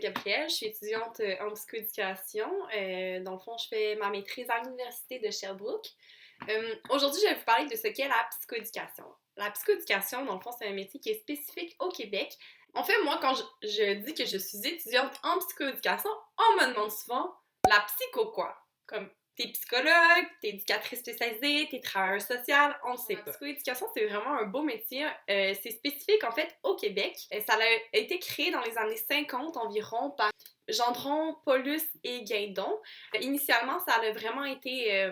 Gabrielle, je suis étudiante en psychoéducation. Dans le fond, je fais ma maîtrise à l'Université de Sherbrooke. Aujourd'hui, je vais vous parler de ce qu'est la psychoéducation. La psychoéducation, dans le fond, c'est un métier qui est spécifique au Québec. En fait, moi, quand je dis que je suis étudiante en psychoéducation, on me demande souvent la psycho quoi? Comme t'es psychologue, t'es éducatrice spécialisée, t'es travailleur social, on ne sait pas. La psychoéducation, c'est vraiment un beau métier. C'est spécifique, en fait, au Québec. Ça a été créé dans les années 50 environ par Gendron, Paulus et Guindon. Initialement, ça a vraiment été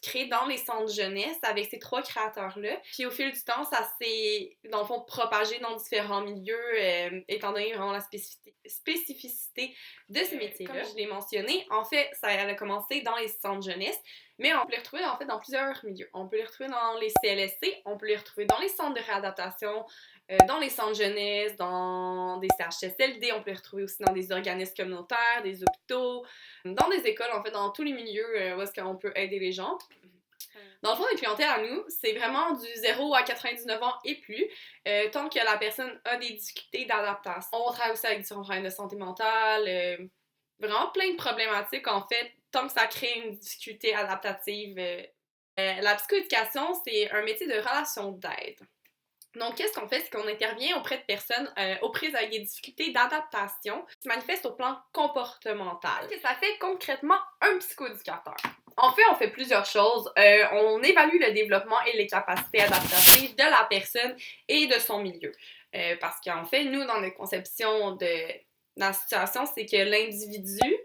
créé dans les centres jeunesse avec ces trois créateurs-là. Puis au fil du temps, ça s'est, dans le fond, propagé dans différents milieux, étant donné vraiment la spécificité de ces métiers-là. Comme je l'ai mentionné, en fait, ça a commencé dans les centres jeunesse, mais on peut les retrouver en fait dans plusieurs milieux. On peut les retrouver dans les CLSC, on peut les retrouver dans les centres de réadaptation, dans les centres jeunesse, dans des CHSLD, on peut les retrouver aussi dans des organismes communautaires, des hôpitaux, dans des écoles, en fait, dans tous les milieux où est-ce qu'on peut aider les gens. Dans le fond, les clientèles à nous, c'est vraiment du 0 à 99 ans et plus, tant que la personne a des difficultés d'adaptation. On travaille aussi avec différents problèmes de santé mentale, vraiment plein de problématiques, en fait, tant que ça crée une difficulté adaptative. La psychoéducation, c'est un métier de relation d'aide. Donc, qu'est-ce qu'on fait? C'est qu'on intervient auprès de personnes aux prises avec des difficultés d'adaptation qui se manifestent au plan comportemental. Qu'est-ce que ça fait concrètement un psychoéducateur? En fait, on fait plusieurs choses. On évalue le développement et les capacités adaptatives de la personne et de son milieu. Parce qu'en fait, nous, dans notre conception de la situation, c'est que l'individu,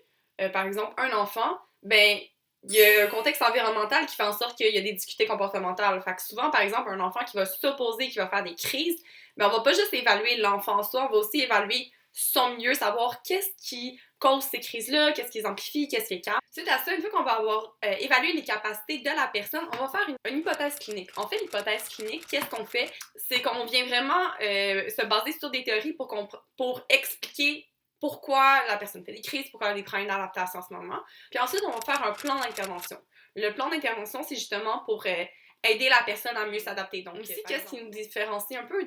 par exemple, un enfant, ben, il y a un contexte environnemental qui fait en sorte qu'il y a des difficultés comportementales. Fait que souvent, par exemple, un enfant qui va s'opposer, qui va faire des crises, mais on va pas juste évaluer l'enfant en soi, on va aussi évaluer son milieu, savoir qu'est-ce qui cause ces crises-là, qu'est-ce qui les amplifie, qu'est-ce qui est calme. Suite à ça, une fois qu'on va avoir évalué les capacités de la personne, on va faire une hypothèse clinique. En fait, l'hypothèse clinique, qu'est-ce qu'on fait? C'est qu'on vient vraiment se baser sur des théories pour expliquer pourquoi la personne fait des crises, pourquoi elle a des problèmes d'adaptation en ce moment. Puis ensuite, on va faire un plan d'intervention. Le plan d'intervention, c'est justement pour aider la personne à mieux s'adapter. Donc ici, qu'est-ce qui nous différencie un peu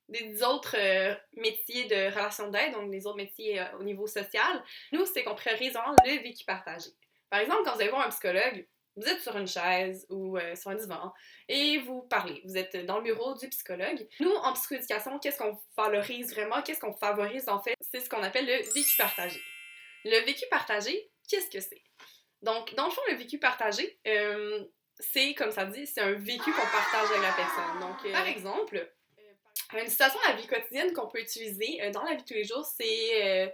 des autres métiers de relation d'aide, donc les autres métiers au niveau social? Nous, c'est qu'on priorise vraiment le vécu partagé. Par exemple, quand vous allez voir un psychologue, vous êtes sur une chaise ou sur un divan et vous parlez. Vous êtes dans le bureau du psychologue. Nous, en psychoéducation, qu'est-ce qu'on valorise vraiment? Qu'est-ce qu'on favorise en fait? C'est ce qu'on appelle le vécu partagé. Le vécu partagé, qu'est-ce que c'est? Donc, dans le fond, le vécu partagé, c'est, comme ça dit, c'est un vécu qu'on partage avec la personne. Donc, par exemple, une situation à la vie quotidienne qu'on peut utiliser dans la vie de tous les jours, c'est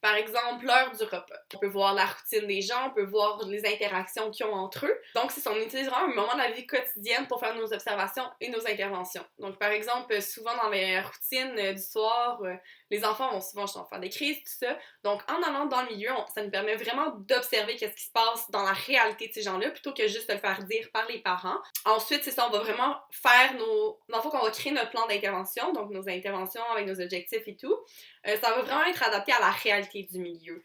par exemple l'heure du repas. On peut voir la routine des gens, on peut voir les interactions qu'ils ont entre eux. Donc, c'est ça, on utilise vraiment un moment de la vie quotidienne pour faire nos observations et nos interventions. Donc, par exemple, souvent dans les routines du soir, les enfants vont souvent faire des crises, tout ça. Donc, en allant dans le milieu, ça nous permet vraiment d'observer qu'est-ce qui se passe dans la réalité de ces gens-là, plutôt que juste de le faire dire par les parents. Ensuite, c'est ça, on va vraiment faire dans le fond, qu'on va créer notre plan d'intervention, donc nos interventions avec nos objectifs et tout. Ça va vraiment être adapté à la réalité du milieu.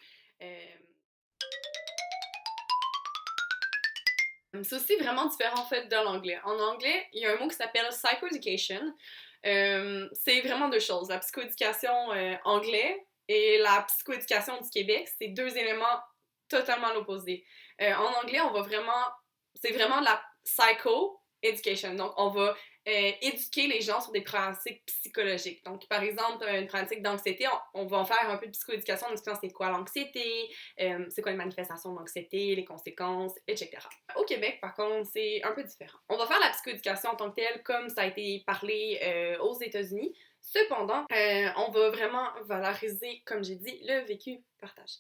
C'est aussi vraiment différent en fait de l'anglais. En anglais, il y a un mot qui s'appelle psychoeducation. C'est vraiment deux choses. La psychoéducation anglais et la psychoéducation du Québec, c'est deux éléments totalement l'opposé. En anglais, c'est vraiment de la psycho-education. Donc, on va éduquer les gens sur des pratiques psychologiques. Donc, par exemple, une pratique d'anxiété, on va en faire un peu de psychoéducation en expliquant c'est quoi l'anxiété, c'est quoi les manifestations d'anxiété, les conséquences, etc. Au Québec, par contre, c'est un peu différent. On va faire la psychoéducation en tant que telle, comme ça a été parlé aux États-Unis. Cependant, on va vraiment valoriser, comme j'ai dit, le vécu partagé.